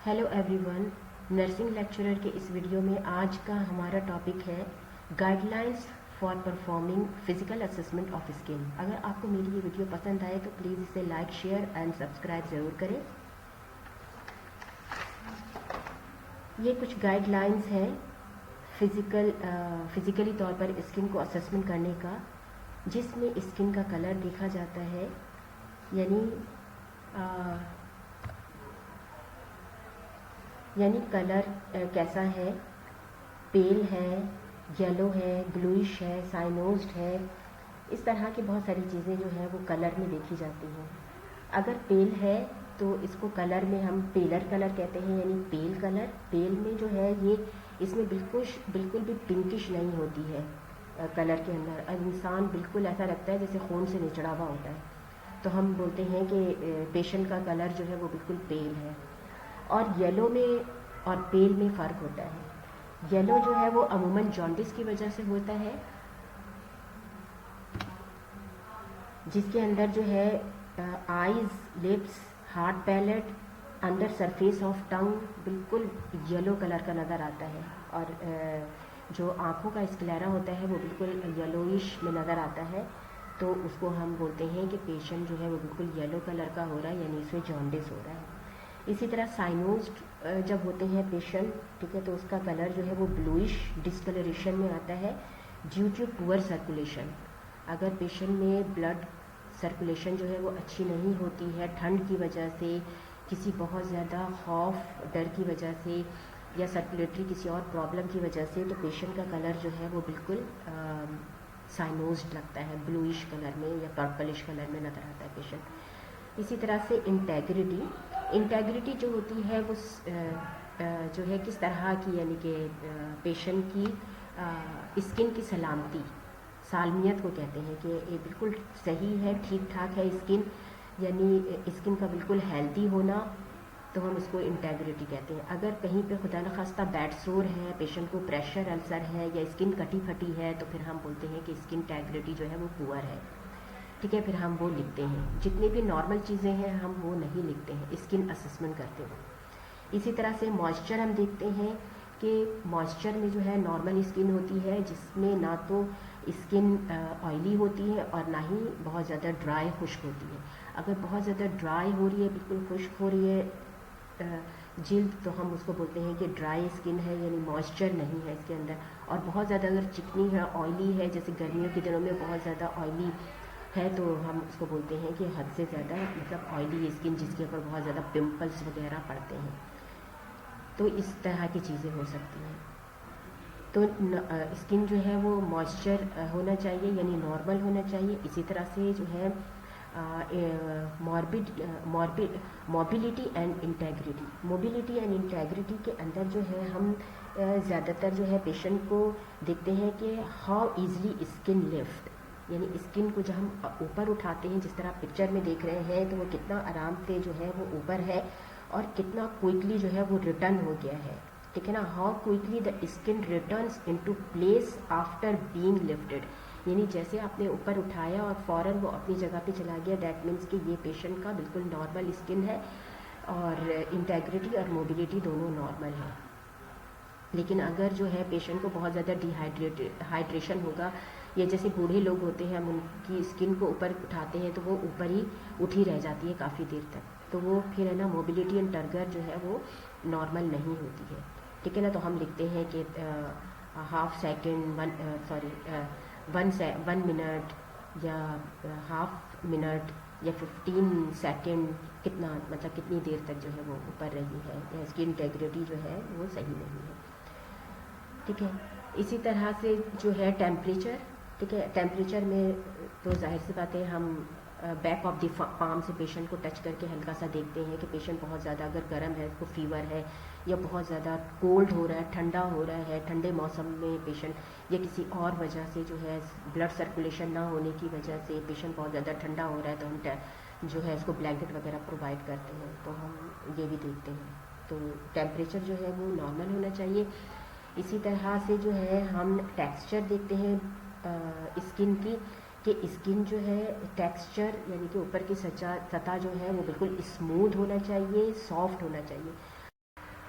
Hello everyone. Nursing lecturer के इस video में आज का हमारा टॉपिक है guidelines for performing physical assessment of skin. अगर आपको मेरी ये वीडियो पसंद आए तो प्लीज़ इसे लाइक, शेयर एंड सब्सक्राइब ज़रूर करें। ये कुछ गाइडलाइंस हैं फिज़िकली तौर पर स्किन को असेसमेंट करने का, जिसमें स्किन का कलर देखा जाता है, यानी कलर कैसा है, पेल है, येलो है, ब्लूइश है, साइनोज्ड है। इस तरह की बहुत सारी चीज़ें जो है वो कलर में देखी जाती हैं। अगर पेल है तो इसको कलर में हम पेलर कलर कहते हैं, यानी पेल कलर। पेल में जो है ये इसमें बिल्कुल भी पिंकिश नहीं होती है कलर के अंदर। इंसान बिल्कुल ऐसा लगता है जैसे खून से निचड़ा हुआ होता है, तो हम बोलते हैं कि पेशेंट का कलर जो है वो बिल्कुल पेल है। और येलो में और पेल में फ़र्क होता है। येलो जो है वो अमूमन जॉन्डिस की वजह से होता है, जिसके अंदर जो है eyes, lips, hard palate, under surface of tongue बिल्कुल येलो कलर का नज़र आता है। और जो आँखों का स्क्लेरा होता है वो बिल्कुल येलोइश में नज़र आता है, तो उसको हम बोलते हैं कि पेशेंट जो है वो बिल्कुल येलो कलर का हो रहा है, यानी इसमें जॉन्डिस हो रहा है। इसी तरह साइनोज्ड जब होते हैं पेशेंट, ठीक है, तो उसका कलर जो है वो ब्लूइश डिस्कलरेशन में आता है ड्यू टू पुअर सर्कुलेशन। अगर पेशेंट में ब्लड सर्कुलेशन जो है वो अच्छी नहीं होती है, ठंड की वजह से, किसी बहुत ज़्यादा खौफ डर की वजह से, या सर्कुलेटरी किसी और प्रॉब्लम की वजह से, तो पेशेंट का कलर जो है वो बिल्कुल साइनोज्ड लगता है, ब्लूइश कलर में या पर्पलिश कलर में नज़र आता है पेशेंट। इसी तरह से इंटेग्रिटी जो होती है वो जो है किस तरह की, यानी कि पेशेंट की स्किन की सलामती, सालमियत को कहते हैं कि ये बिल्कुल सही है, ठीक ठाक है स्किन, यानी स्किन का बिल्कुल हेल्दी होना, तो हम इसको इंटेग्रिटी कहते हैं। अगर कहीं पे खुदा न खास्ता बैड सोर है, पेशेंट को प्रेशर अल्सर है या स्किन कटी फटी है, तो फिर हम बोलते हैं कि स्किन इंटेग्रिटी जो है वो पुअर है, ठीक है। फिर हम वो लिखते हैं। जितनी भी नॉर्मल चीज़ें हैं हम वो नहीं लिखते हैं स्किन असेसमेंट करते वक्त। इसी तरह से मॉइस्चर हम देखते हैं कि मॉइस्चर में जो है नॉर्मल स्किन होती है, जिसमें ना तो स्किन ऑयली होती है और ना ही बहुत ज़्यादा ड्राई खुश्क होती है। अगर बहुत ज़्यादा ड्राई हो रही है, बिल्कुल खुश्क हो रही है जिल्द, तो हम उसको बोलते हैं कि ड्राई स्किन है, यानी मॉइस्चर नहीं है इसके अंदर। और बहुत ज़्यादा अगर चिकनी है, ऑयली है, जैसे गर्मियों के दिनों में बहुत ज़्यादा ऑयली है, तो हम उसको बोलते हैं कि हद से ज़्यादा मतलब ऑयली स्किन, जिसके ऊपर बहुत ज़्यादा पिंपल्स वगैरह पड़ते हैं। तो इस तरह की चीज़ें हो सकती हैं। तो स्किन जो है वो मॉइस्चर होना चाहिए, यानी नॉर्मल होना चाहिए। इसी तरह से जो है मोबिलिटी एंड इंटेग्रिटी के अंदर जो है हम ज़्यादातर जो है पेशेंट को देखते हैं कि हाउ ईजली स्किन लिफ्ट, यानी स्किन को जब हम ऊपर उठाते हैं, जिस तरह पिक्चर में देख रहे हैं, तो वो कितना आराम से जो है वो ऊपर है और कितना क्विकली जो है वो रिटर्न हो गया है, ठीक है ना। How quickly the skin returns into place after being lifted, यानी जैसे आपने ऊपर उठाया और फ़ौरन वो अपनी जगह पे चला गया, दैट मीन्स कि ये पेशेंट का बिल्कुल नॉर्मल स्किन है और इंटेग्रिटी और मोबिलिटी दोनों नॉर्मल है। लेकिन अगर जो है पेशेंट को बहुत ज़्यादा हाइड्रेशन होगा, या जैसे बूढ़े लोग होते हैं, हम उनकी स्किन को ऊपर उठाते हैं तो वो ऊपर ही उठी रह जाती है काफ़ी देर तक, तो वो फिर है ना मोबिलिटी एंड टर्गर जो है वो नॉर्मल नहीं होती है, ठीक है ना। तो हम लिखते हैं कि हाफ सेकेंड, 1 मिनट या हाफ मिनट या 15 सेकेंड, कितना मतलब कितनी देर तक जो है वो ऊपर रही है, या इसकी इंटेग्रिटी जो है वो सही नहीं है, ठीक है। इसी तरह से जो है टेम्परेचर, ठीक है। टेम्परेचर में तो जाहिर सी बात है, हम बैक ऑफ द पाम से पेशेंट को टच करके हल्का सा देखते हैं कि पेशेंट बहुत ज़्यादा अगर गर्म है, उसको फीवर है, या बहुत ज़्यादा कोल्ड हो रहा है, ठंडा हो रहा है, ठंडे मौसम में पेशेंट, या किसी और वजह से जो है ब्लड सर्कुलेशन ना होने की वजह से पेशेंट बहुत ज़्यादा ठंडा हो रहा है, तो हम जो है उसको ब्लैंकेट वगैरह प्रोवाइड करते हैं, तो हम ये भी देखते हैं। तो टेम्परेचर जो है वो नॉर्मल होना चाहिए। इसी तरह से जो है हम टेक्सचर देखते हैं स्किन की, कि स्किन जो है टेक्सचर, यानी कि ऊपर की सतह जो है वो बिल्कुल स्मूथ होना चाहिए, सॉफ्ट होना चाहिए।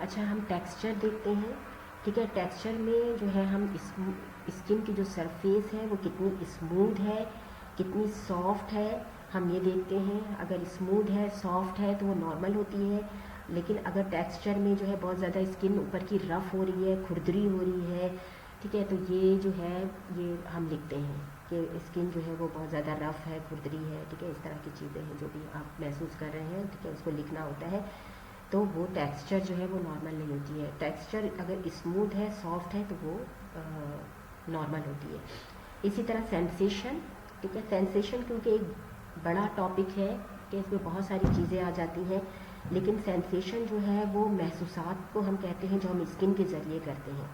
अच्छा, हम टेक्सचर देखते हैं। ठीक है, टेक्सचर में जो है हम स्किन की जो सरफेस है वो कितनी स्मूथ है, कितनी सॉफ्ट है, हम ये देखते हैं। अगर स्मूथ है, सॉफ्ट है तो वो नॉर्मल होती है। लेकिन अगर टेक्सचर में जो है बहुत ज़्यादा स्किन ऊपर की रफ़ हो रही है, खुरदरी हो रही है, ठीक है, तो ये जो है ये हम लिखते हैं कि स्किन जो है वो बहुत ज़्यादा रफ़ है, खुरदरी है। ठीक है, इस तरह की चीज़ें हैं जो भी आप महसूस कर रहे हैं। ठीक है, उसको लिखना होता है। तो वो टेक्सचर जो है वो नॉर्मल नहीं होती है। टेक्सचर अगर स्मूथ है, सॉफ्ट है, तो वो नॉर्मल होती है। इसी तरह सेंसेशन। ठीक है, सेंसेशन क्योंकि एक बड़ा टॉपिक है कि इसमें बहुत सारी चीज़ें आ जाती हैं, लेकिन सेंसेशन जो है वो महसूसात को हम कहते हैं जो हम स्किन के ज़रिए करते हैं,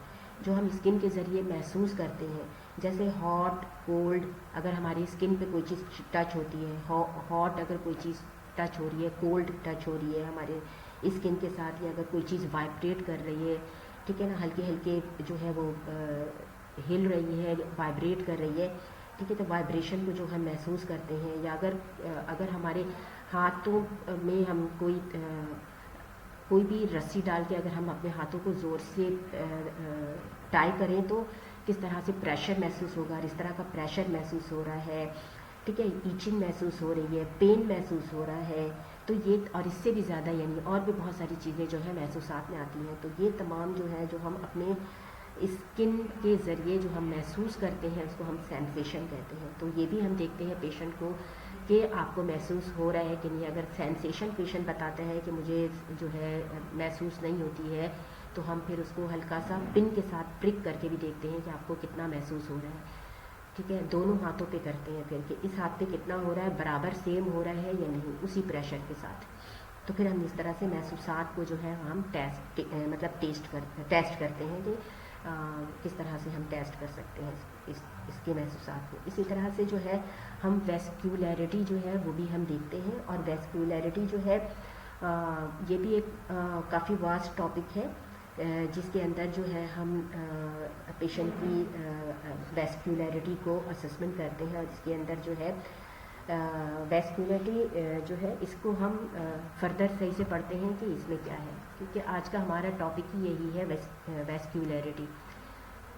जो हम स्किन के ज़रिए महसूस करते हैं। जैसे हॉट, कोल्ड, अगर हमारी स्किन पे कोई चीज़ टच होती है, हॉट अगर कोई चीज़ टच हो रही है, कोल्ड टच हो रही है हमारे स्किन के साथ, या अगर कोई चीज़ वाइब्रेट कर रही है, ठीक है ना, हल्के हल्के जो है वो हिल रही है, वाइब्रेट कर रही है, ठीक है, तो वाइब्रेशन को जो हम महसूस करते हैं। या अगर हमारे हाथों में हम कोई भी रस्सी डाल के अगर हम अपने हाथों को ज़ोर से टाई करें तो किस तरह से प्रेशर महसूस होगा, इस तरह का प्रेशर महसूस हो रहा है। ठीक है, ईचिंग महसूस हो रही है, पेन महसूस हो रहा है। तो ये और इससे भी ज़्यादा यानी और भी बहुत सारी चीज़ें जो है महसूसात में आती हैं। तो ये तमाम जो है जो हम अपने स्किन के ज़रिए जो हम महसूस करते हैं उसको हम सेंसेशन कहते हैं। तो ये भी हम देखते हैं पेशेंट को कि आपको महसूस हो रहा है कि नहीं। अगर सेंसेशन पेशेंट बताता है कि मुझे जो है महसूस नहीं होती है, तो हम फिर उसको हल्का सा पिन के साथ प्रिक करके भी देखते हैं कि आपको कितना महसूस हो रहा है। ठीक है, दोनों हाथों पे करते हैं फिर कि इस हाथ पे कितना हो रहा है, बराबर सेम हो रहा है या नहीं, उसी प्रेशर के साथ। तो फिर हम इस तरह से महसूसात को जो है हम टेस्ट करते हैं कि किस तरह से हम टेस्ट कर सकते हैं इसके महसूसात को। इसी तरह से जो है हम वेस्क्यूलैरिटी जो है वो भी हम देखते हैं। और वेस्क्यूलैरिटी जो है ये भी एक काफ़ी वास्ट टॉपिक है, जिसके अंदर जो है हम पेशेंट की वेस्क्यूलैरिटी को असेसमेंट करते हैं। और इसके अंदर जो है वेस्क्यूलैरिटी जो है इसको हम फर्दर सही से पढ़ते हैं कि इसमें क्या है, क्योंकि आज का हमारा टॉपिक ही यही है वेस्क्यूलैरिटी।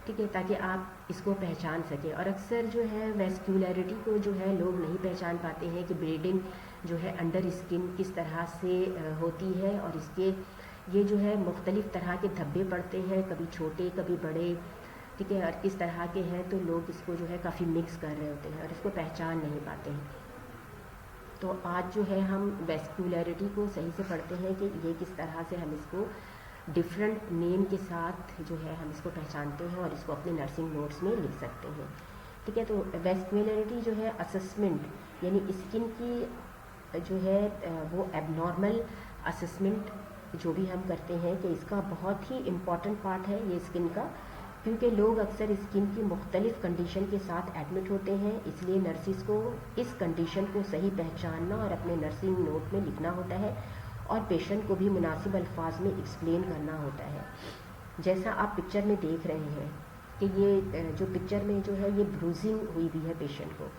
ठीक है, ताकि आप इसको पहचान सकें। और अक्सर जो है वेस्क्यूलैरिटी को जो है लोग नहीं पहचान पाते हैं कि ब्लीडिंग जो है अंडर स्किन किस तरह से होती है, और इसके ये जो है मुख्तलिफ़ तरह के धब्बे पड़ते हैं, कभी छोटे कभी बड़े। ठीक है, और किस तरह के हैं तो लोग इसको जो है काफ़ी मिक्स कर रहे होते हैं और इसको पहचान नहीं पाते हैं। तो आज जो है हम वेस्क्यूलैरिटी को सही से पढ़ते हैं कि ये किस तरह से हम इसको डिफरेंट नेम के साथ जो है हम इसको पहचानते हैं और इसको अपने नर्सिंग नोट्स में लिख सकते हैं। ठीक है, तो वेस्क्यूलैरिटी जो है असेसमेंट यानी स्किन की जो है वो एबनॉर्मल असेसमेंट जो भी हम करते हैं कि इसका बहुत ही इम्पॉर्टेंट पार्ट है ये स्किन का, क्योंकि लोग अक्सर स्किन की मुख्तलिफ़ कंडीशन के साथ एडमिट होते हैं। इसलिए नर्सिस को इस कंडीशन को सही पहचानना और अपने नर्सिंग नोट में लिखना होता है, और पेशेंट को भी मुनासिब अल्फाज में एक्सप्लेन करना होता है। जैसा आप पिक्चर में देख रहे हैं कि ये जो पिक्चर में जो है ये ब्रूजिंग हुई भी है पेशेंट को।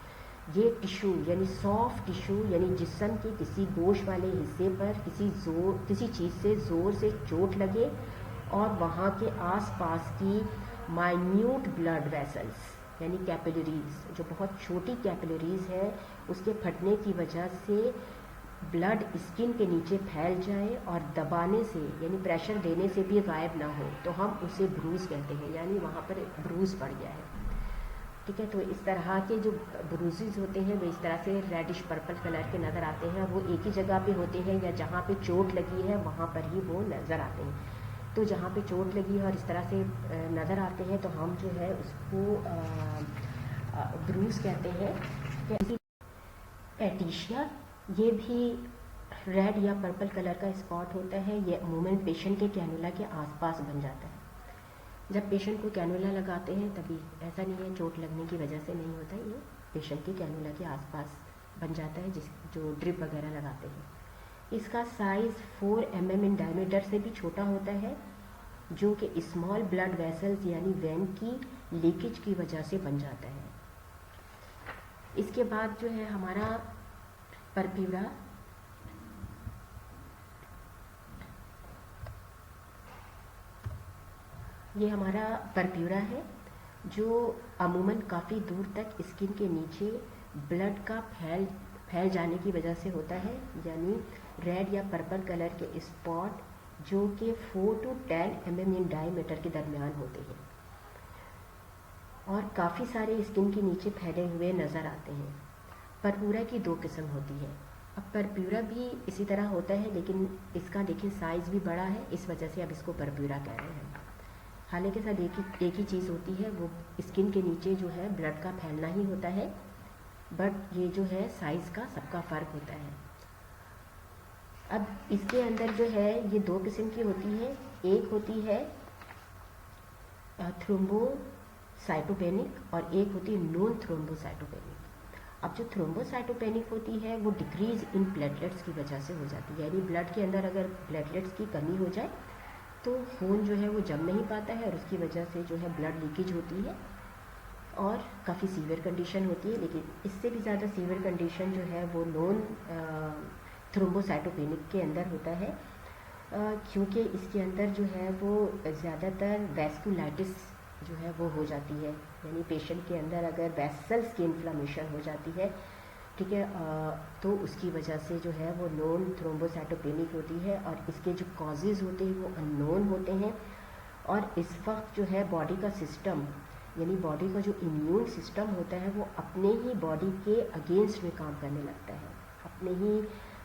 ये टिश्यू यानी सॉफ्ट टिश्यू यानी जिस्म के किसी गोश वाले हिस्से पर किसी चीज़ से ज़ोर से चोट लगे और वहाँ के आसपास की माइन्यूट ब्लड वेसल्स यानी कैपिलरीज, जो बहुत छोटी कैपिलरीज है, उसके फटने की वजह से ब्लड स्किन के नीचे फैल जाए और दबाने से यानी प्रेशर देने से भी गायब ना हो, तो हम उसे ब्रूज कहते हैं, यानी वहाँ पर ब्रूज पड़ गया है। ठीक है, तो इस तरह के जो ब्रूजेस होते हैं वो इस तरह से रेडिश पर्पल कलर के नज़र आते हैं। वो एक ही जगह पे होते हैं या जहाँ पे चोट लगी है वहाँ पर ही वो नज़र आते हैं। तो जहाँ पे चोट लगी है और इस तरह से नज़र आते हैं तो हम जो है उसको ब्रूज कहते हैं। एटिशिया, ये भी रेड या पर्पल कलर का स्पॉट होता है। ये अमूमन पेशेंट के कैनुला के आसपास बन जाता है। जब पेशेंट को कैनुला लगाते हैं तभी, ऐसा नहीं है चोट लगने की वजह से नहीं होता, ये पेशेंट के कैनुला के आसपास बन जाता है जो ड्रिप वगैरह लगाते हैं। इसका साइज़ 4 mm इन डायमीटर से भी छोटा होता है, जो कि स्मॉल ब्लड वेसल्स यानी वेन की लीकेज की वजह से बन जाता है। इसके बाद जो है हमारा परप्यूरा, ये हमारा परप्यूरा है जो अमूमन काफ़ी दूर तक स्किन के नीचे ब्लड का फैल जाने की वजह से होता है, यानी रेड या पर्पल कलर के स्पॉट जो कि 4 to 10 mm इन डायमीटर के दरमियान होते हैं और काफ़ी सारे स्किन के नीचे फैले हुए नज़र आते हैं। परप्यूरा की 2 किस्म होती है। अब परप्यूरा भी इसी तरह होता है, लेकिन इसका देखिए साइज़ भी बड़ा है, इस वजह से अब इसको परप्यूरा कह रहे हैं। हालांकि सब एक ही चीज़ होती है, वो स्किन के नीचे जो है ब्लड का फैलना ही होता है, बट ये जो है साइज़ का सबका फ़र्क होता है। अब इसके अंदर जो है ये 2 किस्म की होती है। एक होती है थ्रोम्बोसाइटोपेनिक और एक होती है नॉन थ्रोम्बोसाइटोपेनिक। अब जो थ्रोम्बोसाइटोपेनिक होती है वो डिक्रीज इन प्लेटलेट्स की वजह से हो जाती है, यानी ब्लड के अंदर अगर प्लेटलेट्स की कमी हो जाए तो खून जो है वो जम नहीं पाता है और उसकी वजह से जो है ब्लड लीकेज होती है और काफ़ी सीवियर कंडीशन होती है। लेकिन इससे भी ज़्यादा सीवियर कंडीशन जो है वो नॉन थ्रोम्बोसाइटोपेनिक के अंदर होता है, क्योंकि इसके अंदर जो है वो ज़्यादातर वैस्कुलाइटिस जो है वो हो जाती है, यानी पेशेंट के अंदर अगर वेसल्स की इन्फ्लामेशन हो जाती है, ठीक है, तो उसकी वजह से जो है वो नॉन थ्रोम्बोसाइटोपेनिक होती है और इसके जो कॉजेज़ होते हैं वो अननोन होते हैं। और इस वक्त जो है बॉडी का सिस्टम, यानी बॉडी का जो इम्यून सिस्टम होता है वो अपने ही बॉडी के अगेंस्ट में काम करने लगता है, अपने ही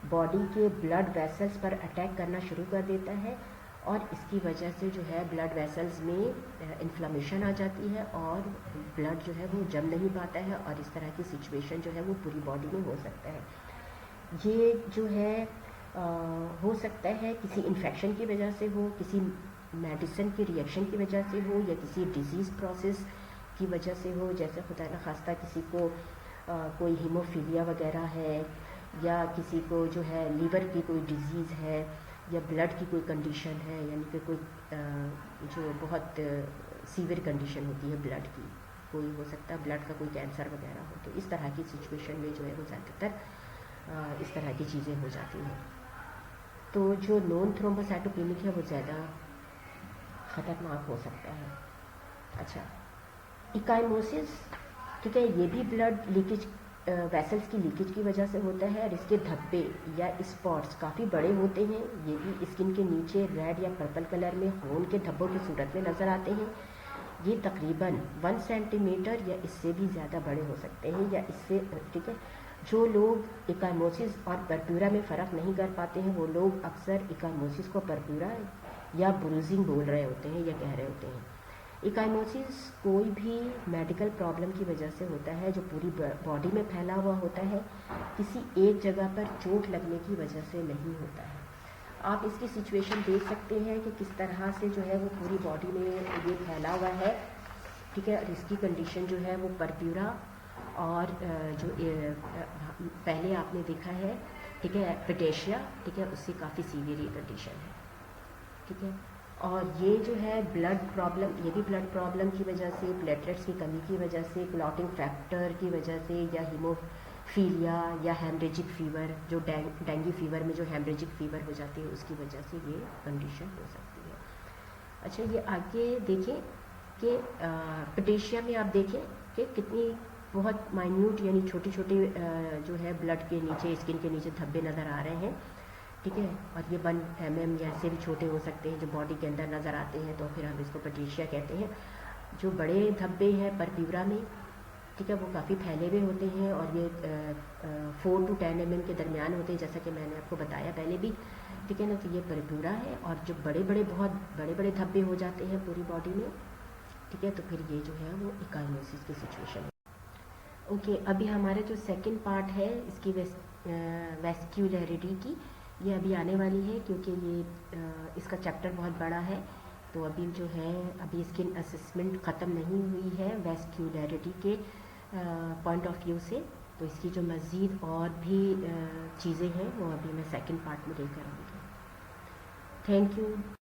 बॉडी के ब्लड वेसल्स पर अटैक करना शुरू कर देता है और इसकी वजह से जो है ब्लड वेसल्स में इन्फ्लामेशन आ जाती है और ब्लड जो है वो जम नहीं पाता है और इस तरह की सिचुएशन जो है वो पूरी बॉडी में हो सकता है। ये जो है हो सकता है किसी इन्फेक्शन की वजह से हो, किसी मेडिसिन की रिएक्शन की वजह से हो या किसी डिजीज़ प्रोसेस की वजह से हो, जैसे खुदा न खास्ता किसी को कोई हीमोफीलिया वगैरह है या किसी को जो है लीवर की कोई डिजीज़ है या ब्लड की कोई कंडीशन है, यानी कि कोई जो बहुत सीवियर कंडीशन होती है ब्लड की, कोई हो सकता है ब्लड का कोई कैंसर वगैरह हो, तो इस तरह की सिचुएशन में जो है वो ज़्यादातर इस तरह की चीज़ें हो जाती हैं। तो जो नॉन थ्रोम्बोसाइटोपेनिक है वो ज़्यादा ख़तरनाक हो सकता है। अच्छा, इकाइमोसिस, ठीक है, ये भी ब्लड लीकेज वेसल्स की लीकेज की वजह से होता है और इसके धब्बे या स्पॉट्स काफ़ी बड़े होते हैं। ये भी स्किन के नीचे रेड या पर्पल कलर में खून के धब्बों की सूरत में नज़र आते हैं। ये तकरीबन 1 सेंटीमीटर या इससे भी ज़्यादा बड़े हो सकते हैं या इससे, ठीक है। जो लोग इकाइमोसिस और परप्यूरा में फ़र्क नहीं कर पाते हैं वो लोग अक्सर इकाइमोसिस को परप्यूरा या ब्रूजिंग बोल रहे होते हैं या कह रहे होते हैं। इकाइमोसिस कोई भी मेडिकल प्रॉब्लम की वजह से होता है जो पूरी बॉडी में फैला हुआ होता है, किसी एक जगह पर चोट लगने की वजह से नहीं होता है। आप इसकी सिचुएशन देख सकते हैं कि किस तरह से जो है वो पूरी बॉडी में ये फैला हुआ है, ठीक है। और इसकी कंडीशन जो है वो परप्यूरा और जो पहले आपने देखा है, ठीक है, एपिटेशिया, ठीक है, उससे काफ़ी सीवियर ये कंडीशन है, ठीक है। और ये जो है ब्लड प्रॉब्लम, ये भी ब्लड प्रॉब्लम की वजह से, प्लेटलेट्स की कमी की वजह से, क्लॉटिंग फैक्टर की वजह से या हीमोफीलिया या हेमरेजिक फीवर, जो डेंगू फीवर में जो हेमरेजिक फीवर हो जाती है उसकी वजह से ये कंडीशन हो सकती है। अच्छा, ये आगे देखें कि एपिटेशिया में आप देखें कि कितनी बहुत माइन्यूट यानी छोटे छोटे जो है ब्लड के नीचे, स्किन के नीचे धब्बे नज़र आ रहे हैं, ठीक है। और ये 1 mm या इससे भी छोटे हो सकते हैं जो बॉडी के अंदर नज़र आते हैं, तो फिर हम इसको एपिटेशिया कहते हैं। जो बड़े धब्बे हैं परप्यूरा में, ठीक है, वो काफ़ी फैले हुए होते हैं और ये 4 to 10 mm के दरमियान होते हैं, जैसा कि मैंने आपको बताया पहले भी, ठीक है ना। तो ये परप्यूरा है और जो बहुत बड़े बड़े धब्बे हो जाते हैं पूरी बॉडी में, ठीक है, तो फिर ये जो है वो इकाइमोसिस की सिचुएशन है। ओके, अभी हमारा जो सेकंड पार्ट है इसकी वेस्क्युलरिटी की, ये अभी आने वाली है क्योंकि ये इसका चैप्टर बहुत बड़ा है। तो अभी जो है अभी स्किन असेसमेंट ख़त्म नहीं हुई है वेस्क्युलरिटी के पॉइंट ऑफ व्यू से, तो इसकी जो मज़ीद और भी चीज़ें हैं वो अभी मैं सेकंड पार्ट में लेकर आऊँगी। Thank you.